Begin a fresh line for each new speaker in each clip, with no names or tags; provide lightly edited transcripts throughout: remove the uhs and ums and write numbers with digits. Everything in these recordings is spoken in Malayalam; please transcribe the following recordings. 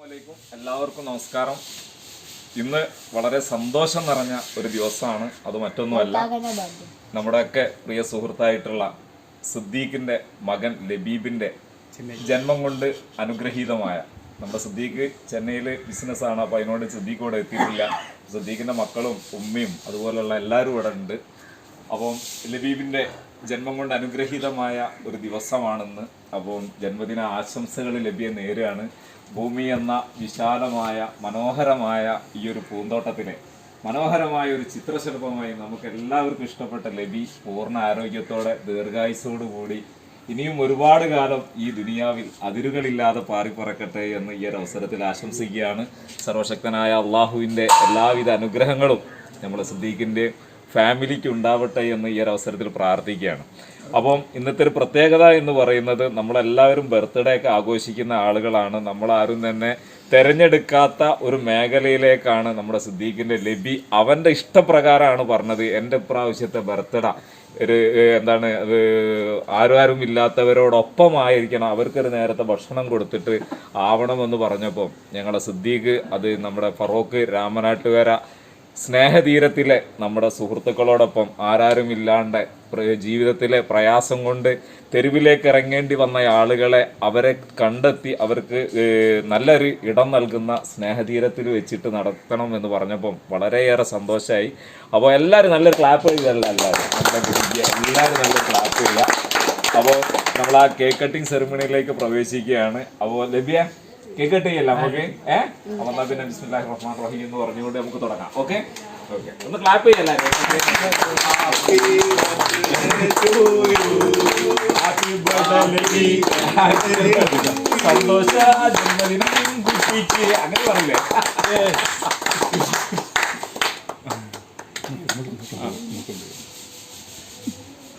അസ്സലാമലൈക്കും, എല്ലാവർക്കും നമസ്കാരം. ഇന്ന് വളരെ സന്തോഷം നിറഞ്ഞ ഒരു ദിവസമാണ്. അത് മറ്റൊന്നുമല്ല, നമ്മുടെയൊക്കെ പ്രിയ സുഹൃത്തായിട്ടുള്ള സിദ്ദീഖിന്റെ മകൻ ലബീബിന്റെ ജന്മം കൊണ്ട് അനുഗ്രഹീതമായ നമ്മുടെ സിദ്ദീഖ് ചെന്നൈയിൽ ബിസിനസ്സാണ്. അപ്പോൾ അതിനോട് സിദ്ദീഖ് ഇവിടെ എത്തിയിട്ടില്ല. സിദ്ദീഖിന്റെ മക്കളും ഉമ്മയും അതുപോലുള്ള എല്ലാവരും ഇവിടെ ഉണ്ട്. അപ്പം ലബീബിന്റെ ജന്മം കൊണ്ട് അനുഗ്രഹീതമായ ഒരു ദിവസമാണെന്ന്. അപ്പം ജന്മദിന ആശംസകൾ ലബിയെ നേരെയാണ്. ഭൂമി എന്ന വിശാലമായ മനോഹരമായ ഈ ഒരു പൂന്തോട്ടത്തിലെ മനോഹരമായ ഒരു ചിത്രശില്പമായി നമുക്ക് എല്ലാവർക്കും ഇഷ്ടപ്പെട്ട ലബി പൂർണ്ണ ആരോഗ്യത്തോടെ ദീർഘായുസ്സോടുകൂടി ഇനിയും ഒരുപാട് കാലം ഈ ദുനിയാവിൽ അതിരുകളില്ലാതെ പാറിപ്പറക്കട്ടെ എന്ന് ഈ ഒരു അവസരത്തിൽ ആശംസിക്കുകയാണ്. സർവശക്തനായ അള്ളാഹുവിൻ്റെ എല്ലാവിധ അനുഗ്രഹങ്ങളും നമ്മുടെ സിദ്ദീഖിൻ്റെ ഫാമിലിക്ക് ഉണ്ടാവട്ടെ എന്ന് ഈ ഒരു അവസരത്തിൽ പ്രാർത്ഥിക്കുകയാണ്. അപ്പം ഇന്നത്തെ ഒരു പ്രത്യേകത എന്ന് പറയുന്നത്, നമ്മളെല്ലാവരും ബർത്ത്ഡേ ഒക്കെ ആഘോഷിക്കുന്ന ആളുകളാണ്. നമ്മളാരും തന്നെ തിരഞ്ഞെടുക്കാത്ത ഒരു മേഖലയിലേക്കാണ് നമ്മുടെ സിദ്ദീഖിൻ്റെ ലബി അവൻ്റെ ഇഷ്ടപ്രകാരമാണ് പറഞ്ഞത്. എൻ്റെ ഇപ്രാവശ്യത്തെ ബർത്ത്ഡേ ഒരു എന്താണ് അത് ആരും ഇല്ലാത്തവരോടൊപ്പമായിരിക്കണം, അവർക്കൊരു നേരത്തെ ഭക്ഷണം കൊടുത്തിട്ട് ആവണമെന്ന് പറഞ്ഞപ്പം ഞങ്ങളുടെ സിദ്ദീഖ് അത് നമ്മുടെ ഫറോക്ക് രാമനാട്ടുകര സ്നേഹതീരത്തിലെ നമ്മുടെ സുഹൃത്തുക്കളോടൊപ്പം ആരാരും ഇല്ലാണ്ട് ജീവിതത്തിലെ പ്രയാസം കൊണ്ട് തെരുവിലേക്ക് ഇറങ്ങേണ്ടി വന്ന ആളുകളെ അവരെ കണ്ടെത്തി അവർക്ക് നല്ലൊരു ഇടം നൽകുന്ന സ്നേഹതീരത്തിൽ വെച്ചിട്ട് നടത്തണം എന്ന് പറഞ്ഞപ്പം വളരെയേറെ സന്തോഷമായി. അപ്പോൾ എല്ലാവരും നല്ലൊരു ക്ലാപ്പ് ചെയ്തല്ല, എല്ലാവരും നല്ല ക്ലാപ്പ് ചെയ്യുക. അപ്പോൾ നമ്മൾ ആ കേക്ക് കട്ടിങ് സെറിമണിയിലേക്ക് പ്രവേശിക്കുകയാണ്. അപ്പോൾ ലബിയ കേക്ക് കട്ട് ചെയ്യല്ല നമുക്ക്. എന്നാ പിന്നെ ബിസ്മില്ലാഹിർ റഹ്മാനിർ റഹീം എന്ന് പറഞ്ഞുകൊണ്ട് നമുക്ക് തുടങ്ങാം. ഓക്കെ, ഒന്ന് ക്ലാപ്പ് ചെയ്യല്ലേ. സന്തോഷ ജന്മദിനം കുട്ടിക്ക് അങ്ങനെ പറയില്ലേ.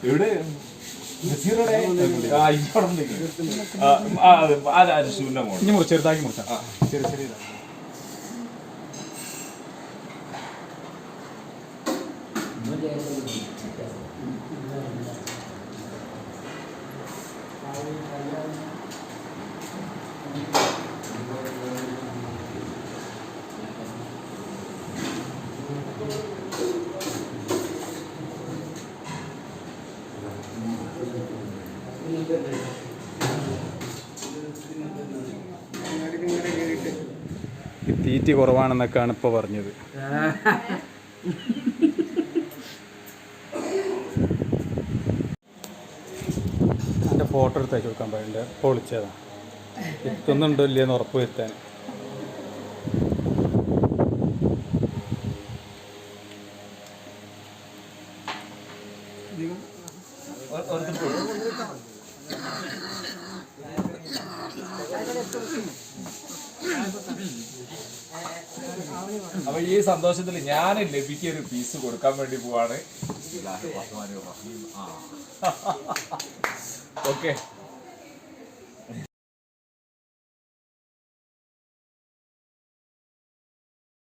എവിടെ ചെറുതാക്കി മുറിച്ച ചെറിയ തീറ്റി കുറവാണെന്നൊക്കെയാണ് ഇപ്പോൾ പറഞ്ഞത്. എൻ്റെ ഫോട്ടോ എടുത്ത് അയച്ചു കൊടുക്കാൻ പറയുന്നുണ്ട്. ഇപ്പോൾ വിളിച്ചതാണ് എത്തുന്നുണ്ടോ ഇല്ലയെന്ന് ഉറപ്പ് വരുത്താൻ. അപ്പൊ ഈ സന്തോഷത്തിൽ ഞാൻ ലബിക്ക് ഒരു പീസ് കൊടുക്കാൻ വേണ്ടി പോവാണ്. ഓക്കെ.